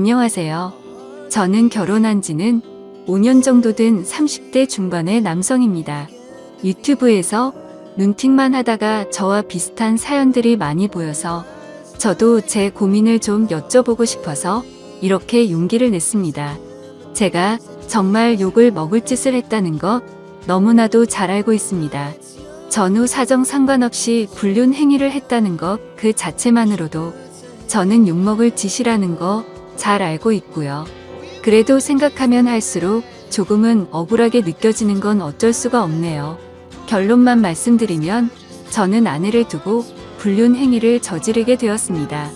안녕하세요. 저는 결혼한 지는 5년 정도 된 30대 중반의 남성입니다. 유튜브에서 눈팅만 하다가 저와 비슷한 사연들이 많이 보여서 저도 제 고민을 좀 여쭤보고 싶어서 이렇게 용기를 냈습니다. 제가 정말 욕을 먹을 짓을 했다는 것 너무나도 잘 알고 있습니다. 전후 사정 상관없이 불륜 행위를 했다는 것 그 자체만으로도 저는 욕먹을 짓이라는 거 잘 알고 있고요. 그래도 생각하면 할수록 조금은 억울하게 느껴지는 건 어쩔 수가 없네요. 결론만 말씀드리면 저는 아내를 두고 불륜 행위를 저지르게 되었습니다.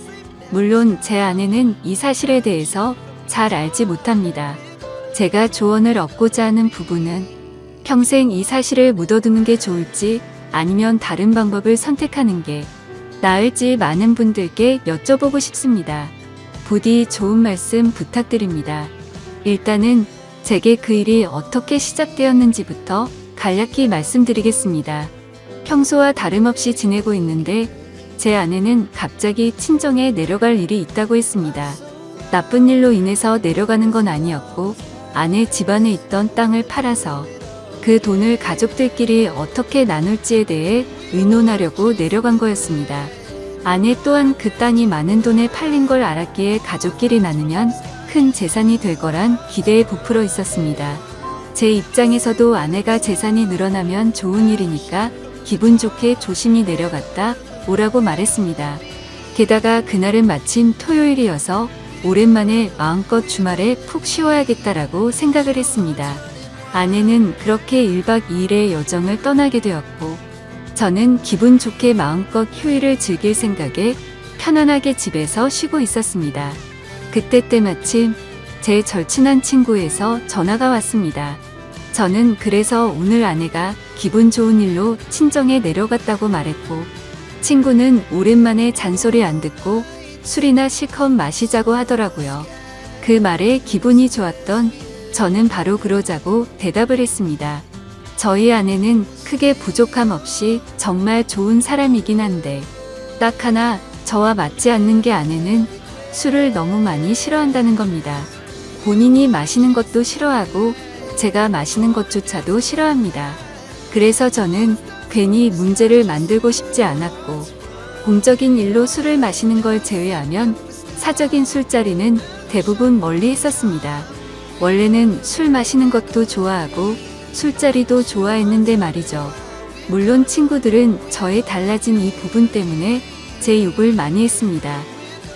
물론 제 아내는 이 사실에 대해서 잘 알지 못합니다. 제가 조언을 얻고자 하는 부분은 평생 이 사실을 묻어두는 게 좋을지 아니면 다른 방법을 선택하는 게 나을지 많은 분들께 여쭤보고 싶습니다. 부디 좋은 말씀 부탁드립니다. 일단은 제게 그 일이 어떻게 시작되었는지부터 간략히 말씀드리겠습니다. 평소와 다름없이 지내고 있는데 제 아내는 갑자기 친정에 내려갈 일이 있다고 했습니다. 나쁜 일로 인해서 내려가는 건 아니었고 아내 집안에 있던 땅을 팔아서 그 돈을 가족들끼리 어떻게 나눌지에 대해 의논하려고 내려간 거였습니다. 아내 또한 그 땅이 많은 돈에 팔린 걸 알았기에 가족끼리 나누면 큰 재산이 될 거란 기대에 부풀어 있었습니다. 제 입장에서도 아내가 재산이 늘어나면 좋은 일이니까 기분 좋게 조심히 내려갔다 오라고 말했습니다. 게다가 그날은 마침 토요일이어서 오랜만에 마음껏 주말에 푹 쉬어야겠다라고 생각을 했습니다. 아내는 그렇게 1박 2일의 여정을 떠나게 되었고 저는 기분 좋게 마음껏 휴일을 즐길 생각에 편안하게 집에서 쉬고 있었습니다. 그때 때마침 제 절친한 친구에서 전화가 왔습니다. 저는 그래서 오늘 아내가 기분 좋은 일로 친정에 내려갔다고 말했고 친구는 오랜만에 잔소리 안 듣고 술이나 실컷 마시자고 하더라고요. 그 말에 기분이 좋았던 저는 바로 그러자고 대답을 했습니다. 저희 아내는 크게 부족함 없이 정말 좋은 사람이긴 한데 딱 하나 저와 맞지 않는 게 아내는 술을 너무 많이 싫어한다는 겁니다. 본인이 마시는 것도 싫어하고 제가 마시는 것조차도 싫어합니다. 그래서 저는 괜히 문제를 만들고 싶지 않았고 공적인 일로 술을 마시는 걸 제외하면 사적인 술자리는 대부분 멀리 했었습니다. 원래는 술 마시는 것도 좋아하고 술자리도 좋아했는데 말이죠. 물론 친구들은 저의 달라진 이 부분 때문에 제 욕을 많이 했습니다.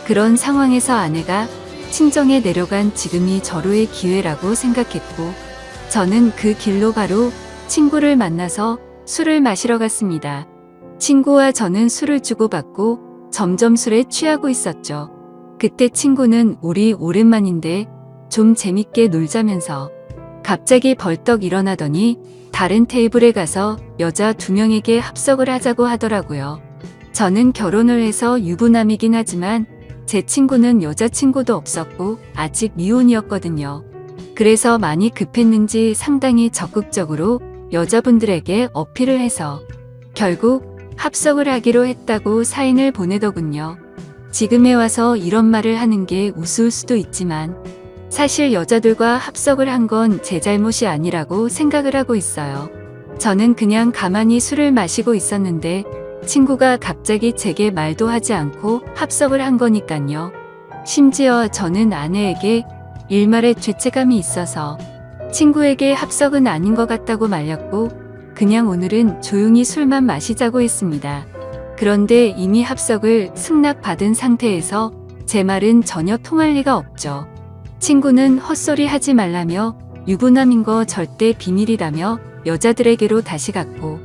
그런 상황에서 아내가 친정에 내려간 지금이 절호의 기회라고 생각했고 저는 그 길로 바로 친구를 만나서 술을 마시러 갔습니다. 친구와 저는 술을 주고받고 점점 술에 취하고 있었죠. 그때 친구는 우리 오랜만인데 좀 재밌게 놀자면서 갑자기 벌떡 일어나더니 다른 테이블에 가서 여자 2명에게 합석을 하자고 하더라고요. 저는 결혼을 해서 유부남이긴 하지만 제 친구는 여자친구도 없었고 아직 미혼이었거든요. 그래서 많이 급했는지 상당히 적극적으로 여자분들에게 어필을 해서 결국 합석을 하기로 했다고 사인을 보내더군요. 지금에 와서 이런 말을 하는 게 우스울 수도 있지만 사실 여자들과 합석을 한 건 제 잘못이 아니라고 생각을 하고 있어요. 저는 그냥 가만히 술을 마시고 있었는데 친구가 갑자기 제게 말도 하지 않고 합석을 한 거니깐요. 심지어 저는 아내에게 일말의 죄책감이 있어서 친구에게 합석은 아닌 것 같다고 말렸고 그냥 오늘은 조용히 술만 마시자고 했습니다. 그런데 이미 합석을 승낙받은 상태에서 제 말은 전혀 통할 리가 없죠. 친구는 헛소리 하지 말라며 유부남인 거 절대 비밀이라며 여자들에게로 다시 갔고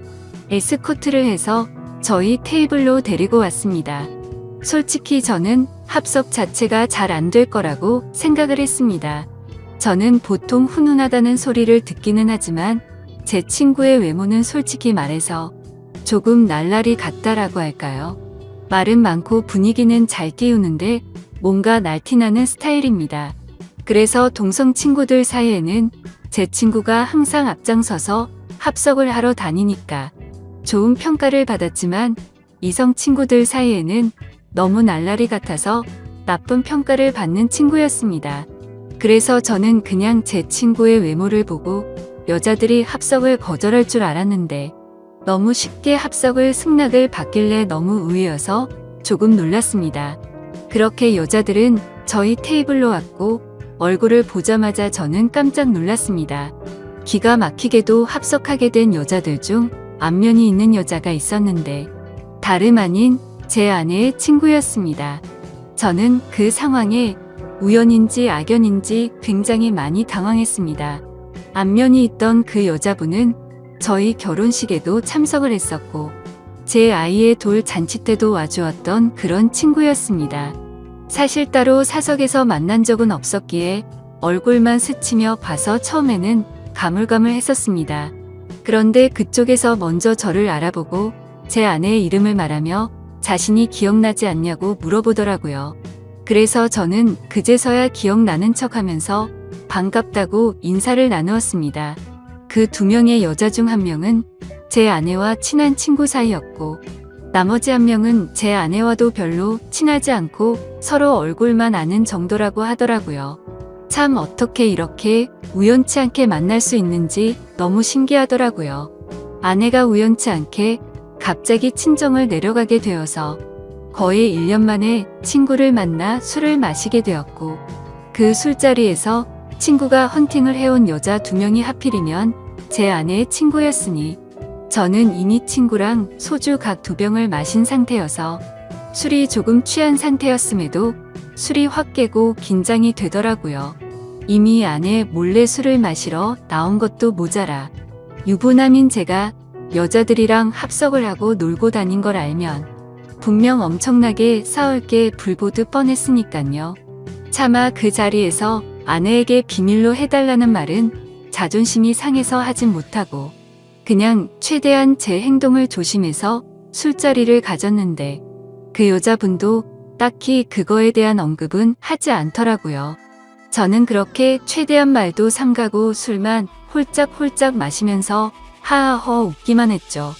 에스코트를 해서 저희 테이블로 데리고 왔습니다. 솔직히 저는 합석 자체가 잘 안 될 거라고 생각을 했습니다. 저는 보통 훈훈하다는 소리를 듣기는 하지만 제 친구의 외모는 솔직히 말해서 조금 날라리 같다라고 할까요? 말은 많고 분위기는 잘 띄우는데 뭔가 날티나는 스타일입니다. 그래서 동성 친구들 사이에는 제 친구가 항상 앞장서서 합석을 하러 다니니까 좋은 평가를 받았지만 이성 친구들 사이에는 너무 날라리 같아서 나쁜 평가를 받는 친구였습니다. 그래서 저는 그냥 제 친구의 외모를 보고 여자들이 합석을 거절할 줄 알았는데 너무 쉽게 합석을 승낙을 받길래 너무 의외여서 조금 놀랐습니다. 그렇게 여자들은 저희 테이블로 왔고 얼굴을 보자마자 저는 깜짝 놀랐습니다. 기가 막히게도 합석하게 된 여자들 중 안면이 있는 여자가 있었는데 다름 아닌 제 아내의 친구였습니다. 저는 그 상황에 우연인지 악연인지 굉장히 많이 당황했습니다. 안면이 있던 그 여자분은 저희 결혼식에도 참석을 했었고 제 아이의 돌 잔치 때도 와주었던 그런 친구였습니다. 사실 따로 사석에서 만난 적은 없었기에 얼굴만 스치며 봐서 처음에는 가물가물했었습니다. 그런데 그쪽에서 먼저 저를 알아보고 제 아내의 이름을 말하며 자신이 기억나지 않냐고 물어보더라고요. 그래서 저는 그제서야 기억나는 척하면서 반갑다고 인사를 나누었습니다. 그 2명의 여자 중 1명은 제 아내와 친한 친구 사이였고 나머지 1명은 제 아내와도 별로 친하지 않고 서로 얼굴만 아는 정도라고 하더라고요. 참 어떻게 이렇게 우연치 않게 만날 수 있는지 너무 신기하더라고요. 아내가 우연치 않게 갑자기 친정을 내려가게 되어서 거의 1년 만에 친구를 만나 술을 마시게 되었고 그 술자리에서 친구가 헌팅을 해온 여자 2명이 하필이면 제 아내의 친구였으니 저는 이미 친구랑 소주 각 2병을 마신 상태여서 술이 조금 취한 상태였음에도 술이 확 깨고 긴장이 되더라고요. 이미 아내 몰래 술을 마시러 나온 것도 모자라 유부남인 제가 여자들이랑 합석을 하고 놀고 다닌 걸 알면 분명 엄청나게 싸울 게 불보듯 뻔했으니깐요. 차마 그 자리에서 아내에게 비밀로 해달라는 말은 자존심이 상해서 하진 못하고 그냥 최대한 제 행동을 조심해서 술자리를 가졌는데 그 여자분도 딱히 그거에 대한 언급은 하지 않더라고요. 저는 그렇게 최대한 말도 삼가고 술만 홀짝홀짝 마시면서 하하허 웃기만 했죠.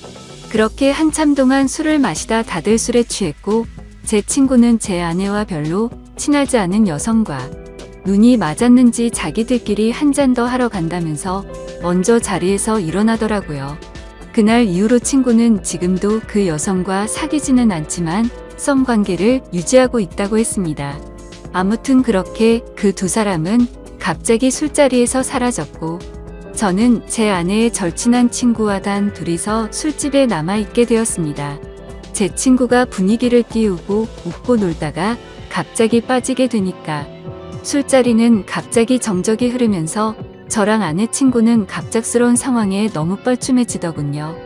그렇게 한참 동안 술을 마시다 다들 술에 취했고 제 친구는 제 아내와 별로 친하지 않은 여성과 눈이 맞았는지 자기들끼리 한 잔 더 하러 간다면서 먼저 자리에서 일어나더라고요. 그날 이후로 친구는 지금도 그 여성과 사귀지는 않지만 썸 관계를 유지하고 있다고 했습니다. 아무튼 그렇게 그 2사람은 갑자기 술자리에서 사라졌고 저는 제 아내의 절친한 친구와 단 둘이서 술집에 남아있게 되었습니다. 제 친구가 분위기를 띄우고 웃고 놀다가 갑자기 빠지게 되니까 술자리는 갑자기 정적이 흐르면서 저랑 아내 친구는 갑작스러운 상황에 너무 뻘쭘해지더군요.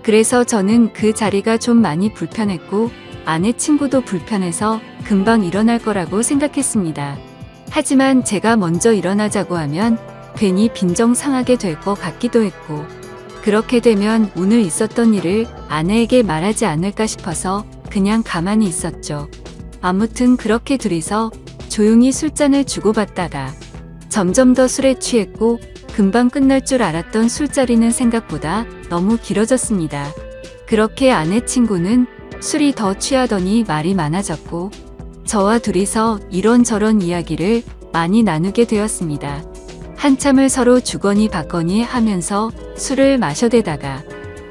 그래서 저는 그 자리가 좀 많이 불편했고 아내 친구도 불편해서 금방 일어날 거라고 생각했습니다. 하지만 제가 먼저 일어나자고 하면 괜히 빈정상하게 될 것 같기도 했고 그렇게 되면 오늘 있었던 일을 아내에게 말하지 않을까 싶어서 그냥 가만히 있었죠. 아무튼 그렇게 둘이서 조용히 술잔을 주고받다가 점점 더 술에 취했고 금방 끝날 줄 알았던 술자리는 생각보다 너무 길어졌습니다. 그렇게 아내 친구는 술이 더 취하더니 말이 많아졌고 저와 둘이서 이런저런 이야기를 많이 나누게 되었습니다. 한참을 서로 주거니 받거니 하면서 술을 마셔대다가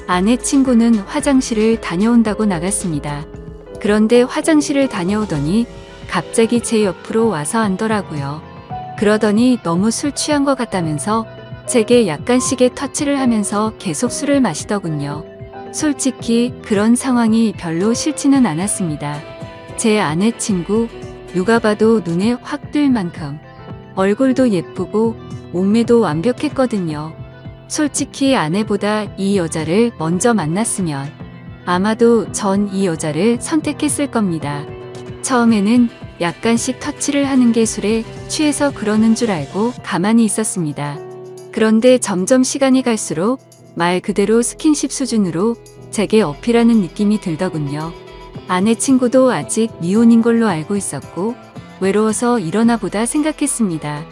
아내 친구는 화장실을 다녀온다고 나갔습니다. 그런데 화장실을 다녀오더니 갑자기 제 옆으로 와서 앉더라고요. 그러더니 너무 술 취한 것 같다면서 제게 약간씩의 터치를 하면서 계속 술을 마시더군요. 솔직히 그런 상황이 별로 싫지는 않았습니다. 제 아내 친구 누가 봐도 눈에 확 뜰 만큼 얼굴도 예쁘고 몸매도 완벽했거든요. 솔직히 아내보다 이 여자를 먼저 만났으면 아마도 전 이 여자를 선택했을 겁니다. 처음에는 약간씩 터치를 하는 게 술에 취해서 그러는 줄 알고 가만히 있었습니다. 그런데 점점 시간이 갈수록 말 그대로 스킨십 수준으로 제게 어필하는 느낌이 들더군요. 아내 친구도 아직 미혼인 걸로 알고 있었고 외로워서 일어나 보다 생각했습니다.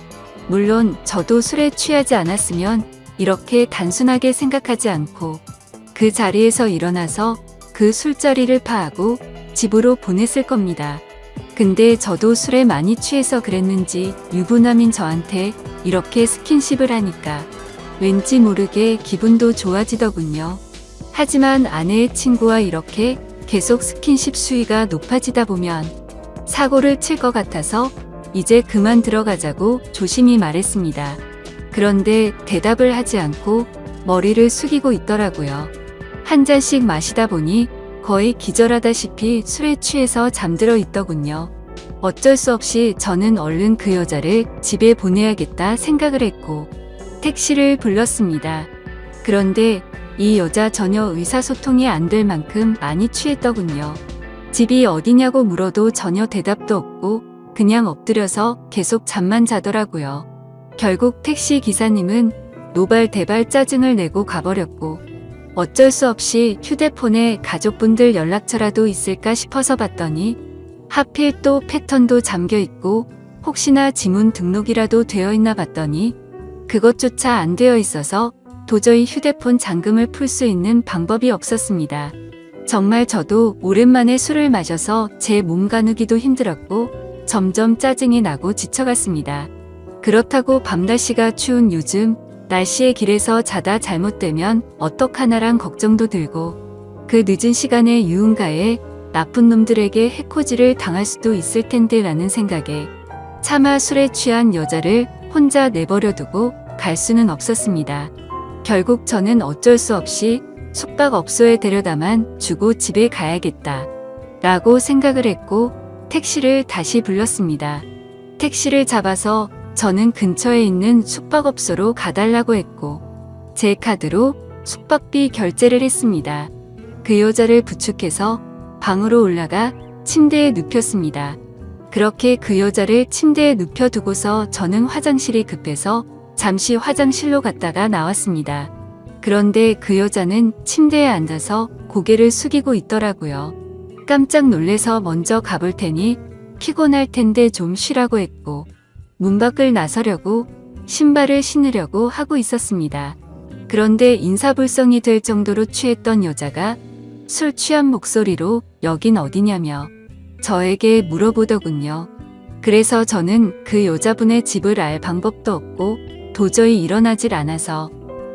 물론 저도 술에 취하지 않았으면 이렇게 단순하게 생각하지 않고 그 자리에서 일어나서 그 술자리를 파하고 집으로 보냈을 겁니다. 근데 저도 술에 많이 취해서 그랬는지 유부남인 저한테 이렇게 스킨십을 하니까 왠지 모르게 기분도 좋아지더군요. 하지만 아내의 친구와 이렇게 계속 스킨십 수위가 높아지다 보면 사고를 칠 것 같아서 이제 그만 들어가자고 조심히 말했습니다. 그런데 대답을 하지 않고 머리를 숙이고 있더라고요. 한 잔씩 마시다 보니 거의 기절하다시피 술에 취해서 잠들어 있더군요. 어쩔 수 없이 저는 얼른 그 여자를 집에 보내야겠다 생각을 했고 택시를 불렀습니다. 그런데 이 여자 전혀 의사소통이 안 될 만큼 많이 취했더군요. 집이 어디냐고 물어도 전혀 대답도 없고 그냥 엎드려서 계속 잠만 자더라고요. 결국 택시 기사님은 노발대발 짜증을 내고 가버렸고 어쩔 수 없이 휴대폰에 가족분들 연락처라도 있을까 싶어서 봤더니 하필 또 패턴도 잠겨있고 혹시나 지문 등록이라도 되어 있나 봤더니 그것조차 안 되어 있어서 도저히 휴대폰 잠금을 풀 수 있는 방법이 없었습니다. 정말 저도 오랜만에 술을 마셔서 제 몸 가누기도 힘들었고 점점 짜증이 나고 지쳐갔습니다. 그렇다고 밤날씨가 추운 요즘 날씨에 길에서 자다 잘못되면 어떡하나란 걱정도 들고 그 늦은 시간에 유흥가에 나쁜 놈들에게 해코지를 당할 수도 있을 텐데 라는 생각에 차마 술에 취한 여자를 혼자 내버려두고 갈 수는 없었습니다. 결국 저는 어쩔 수 없이 숙박업소에 데려다만 주고 집에 가야겠다 라고 생각을 했고 택시를 다시 불렀습니다. 택시를 잡아서 저는 근처에 있는 숙박업소로 가달라고 했고 제 카드로 숙박비 결제를 했습니다. 그 여자를 부축해서 방으로 올라가 침대에 눕혔습니다. 그렇게 그 여자를 침대에 눕혀두고서 저는 화장실이 급해서 잠시 화장실로 갔다가 나왔습니다. 그런데 그 여자는 침대에 앉아서 고개를 숙이고 있더라고요. 깜짝 놀래서 먼저 가볼 테니 피곤할 텐데 좀 쉬라고 했고 문 밖을 나서려고 신발을 신으려고 하고 있었습니다. 그런데 인사불성이 될 정도로 취했던 여자가 술 취한 목소리로 여긴 어디냐며 저에게 물어보더군요. 그래서 저는 그 여자분의 집을 알 방법도 없고 도저히 일어나질 않아서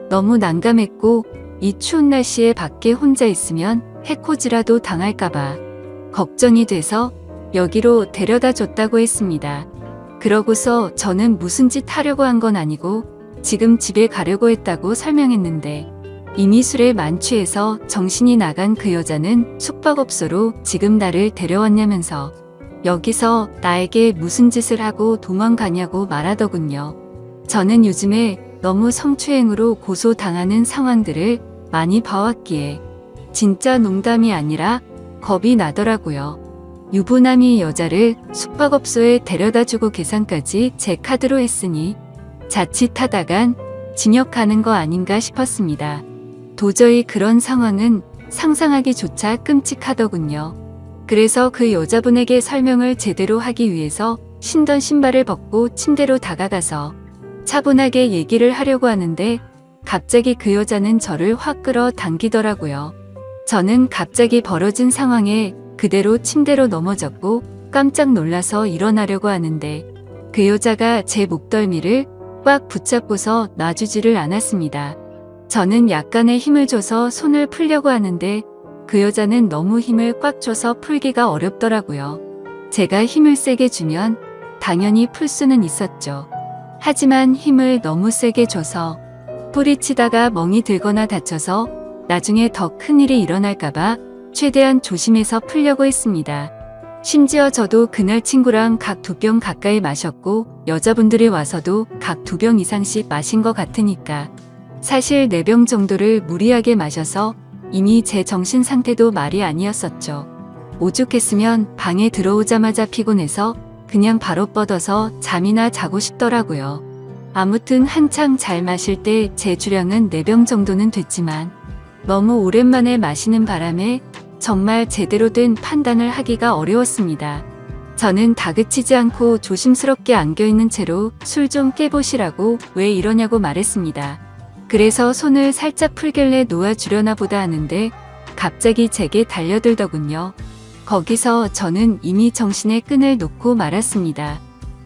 너무 난감했고 이 추운 날씨에 밖에 혼자 있으면 해코지라도 당할까봐 걱정이 돼서 여기로 데려다 줬다고 했습니다. 그러고서 저는 무슨 짓 하려고 한 건 아니고 지금 집에 가려고 했다고 설명했는데 이미 술에 만취해서 정신이 나간 그 여자는 숙박업소로 지금 나를 데려왔냐면서 여기서 나에게 무슨 짓을 하고 도망가냐고 말하더군요. 저는 요즘에 너무 성추행으로 고소당하는 상황들을 많이 봐왔기에 진짜 농담이 아니라 겁이 나더라고요. 유부남이 여자를 숙박업소에 데려다주고 계산까지 제 카드로 했으니 자칫하다간 징역 가는 거 아닌가 싶었습니다. 도저히 그런 상황은 상상하기조차 끔찍하더군요. 그래서 그 여자분에게 설명을 제대로 하기 위해서 신던 신발을 벗고 침대로 다가가서 차분하게 얘기를 하려고 하는데 갑자기 그 여자는 저를 확 끌어 당기더라고요. 저는 갑자기 벌어진 상황에 그대로 침대로 넘어졌고 깜짝 놀라서 일어나려고 하는데 그 여자가 제 목덜미를 꽉 붙잡고서 놔주지를 않았습니다. 저는 약간의 힘을 줘서 손을 풀려고 하는데 그 여자는 너무 힘을 꽉 줘서 풀기가 어렵더라고요. 제가 힘을 세게 주면 당연히 풀 수는 있었죠. 하지만 힘을 너무 세게 줘서 뿌리치다가 멍이 들거나 다쳐서 나중에 더 큰일이 일어날까봐 최대한 조심해서 풀려고 했습니다. 심지어 저도 그날 친구랑 각 2병 가까이 마셨고 여자분들이 와서도 각 2병 이상씩 마신 것 같으니까 사실 4병 정도를 무리하게 마셔서 이미 제 정신 상태도 말이 아니었었죠. 오죽했으면 방에 들어오자마자 피곤해서 그냥 바로 뻗어서 잠이나 자고 싶더라고요. 아무튼 한창 잘 마실 때 제 주량은 4병 정도는 됐지만 너무 오랜만에 마시는 바람에 정말 제대로 된 판단을 하기가 어려웠습니다. 저는 다그치지 않고 조심스럽게 안겨있는 채로 술 좀 깨보시라고 왜 이러냐고 말했습니다. 그래서 손을 살짝 풀길래 놓아주려나 보다 하는데 갑자기 제게 달려들더군요. 거기서 저는 이미 정신의 끈을 놓고 말았습니다.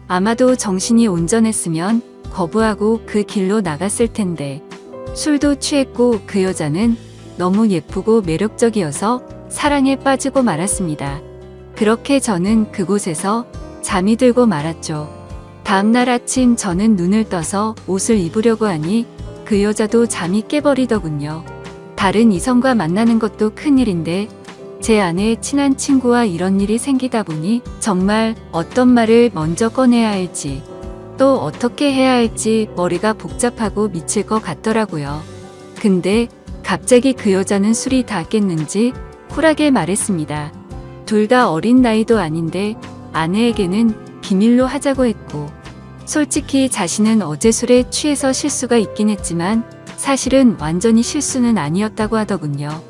아마도 정신이 온전했으면 거부하고 그 길로 나갔을 텐데 술도 취했고 그 여자는 너무 예쁘고 매력적이어서 사랑에 빠지고 말았습니다. 그렇게 저는 그곳에서 잠이 들고 말았죠. 다음날 아침 저는 눈을 떠서 옷을 입으려고 하니 그 여자도 잠이 깨버리더군요. 다른 이성과 만나는 것도 큰일인데 제 아내의 친한 친구와 이런 일이 생기다 보니 정말 어떤 말을 먼저 꺼내야 할지 또 어떻게 해야 할지 머리가 복잡하고 미칠 것 같더라고요. 근데 갑자기 그 여자는 술이 다 깼는지 쿨하게 말했습니다. 둘 다 어린 나이도 아닌데 아내에게는 비밀로 하자고 했고 솔직히 자신은 어제 술에 취해서 실수가 있긴 했지만 사실은 완전히 실수는 아니었다고 하더군요.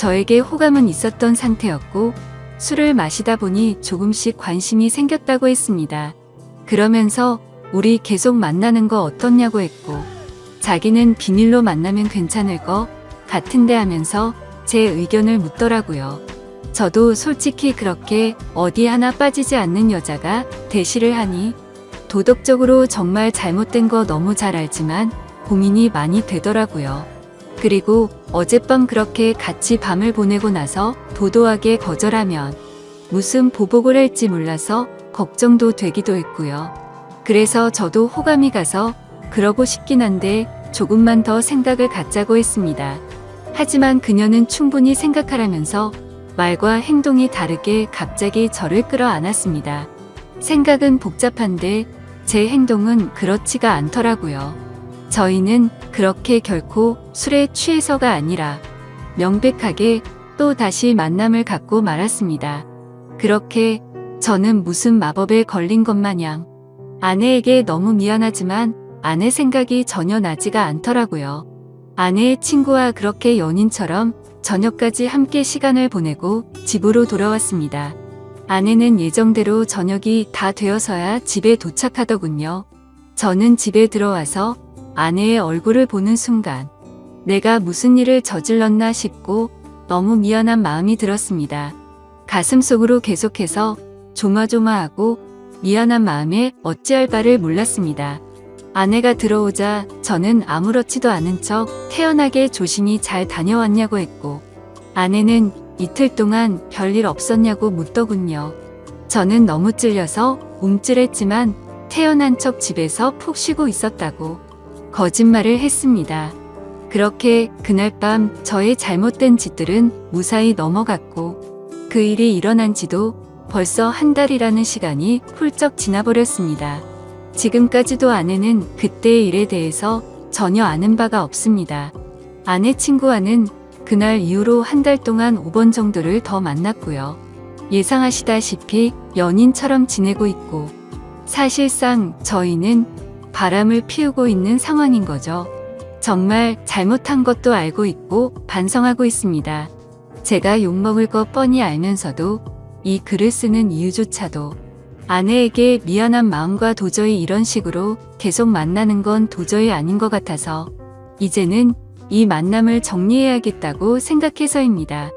저에게 호감은 있었던 상태였고 술을 마시다 보니 조금씩 관심이 생겼다고 했습니다. 그러면서 우리 계속 만나는 거 어떻냐고 했고 자기는 비밀로 만나면 괜찮을 것 같은데 하면서 제 의견을 묻더라고요. 저도 솔직히 그렇게 어디 하나 빠지지 않는 여자가 대시를 하니 도덕적으로 정말 잘못된 거 너무 잘 알지만 고민이 많이 되더라고요. 그리고 어젯밤 그렇게 같이 밤을 보내고 나서 도도하게 거절하면 무슨 보복을 할지 몰라서 걱정도 되기도 했고요. 그래서 저도 호감이 가서 그러고 싶긴 한데 조금만 더 생각을 갖자고 했습니다. 하지만 그녀는 충분히 생각하라면서 말과 행동이 다르게 갑자기 저를 끌어안았습니다. 생각은 복잡한데 제 행동은 그렇지가 않더라고요. 저희는 그렇게 결코 술에 취해서가 아니라 명백하게 또 다시 만남을 갖고 말았습니다. 그렇게 저는 무슨 마법에 걸린 것 마냥 아내에게 너무 미안하지만 아내 생각이 전혀 나지가 않더라고요. 아내의 친구와 그렇게 연인처럼 저녁까지 함께 시간을 보내고 집으로 돌아왔습니다. 아내는 예정대로 저녁이 다 되어서야 집에 도착하더군요. 저는 집에 들어와서 아내의 얼굴을 보는 순간 내가 무슨 일을 저질렀나 싶고 너무 미안한 마음이 들었습니다. 가슴속으로 계속해서 조마조마하고 미안한 마음에 어찌할 바를 몰랐습니다. 아내가 들어오자 저는 아무렇지도 않은 척 태연하게 조심히 잘 다녀왔냐고 했고 아내는 이틀 동안 별일 없었냐고 묻더군요. 저는 너무 찔려서 움찔했지만 태연한 척 집에서 푹 쉬고 있었다고 거짓말을 했습니다. 그렇게 그날 밤 저의 잘못된 짓들은 무사히 넘어갔고 그 일이 일어난 지도 벌써 한 달이라는 시간이 훌쩍 지나버렸습니다. 지금까지도 아내는 그때의 일에 대해서 전혀 아는 바가 없습니다. 아내 친구와는 그날 이후로 한 달 동안 5번 정도를 더 만났고요. 예상하시다시피 연인처럼 지내고 있고 사실상 저희는 바람을 피우고 있는 상황인 거죠. 정말 잘못한 것도 알고 있고 반성하고 있습니다. 제가 욕먹을 거 뻔히 알면서도 이 글을 쓰는 이유조차도 아내에게 미안한 마음과 도저히 이런 식으로 계속 만나는 건 도저히 아닌 것 같아서 이제는 이 만남을 정리해야겠다고 생각해서입니다.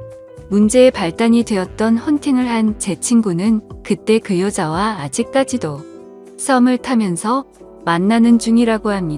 문제의 발단이 되었던 헌팅을 한 제 친구는 그때 그 여자와 아직까지도 썸을 타면서 만나는 중이라고 합니다.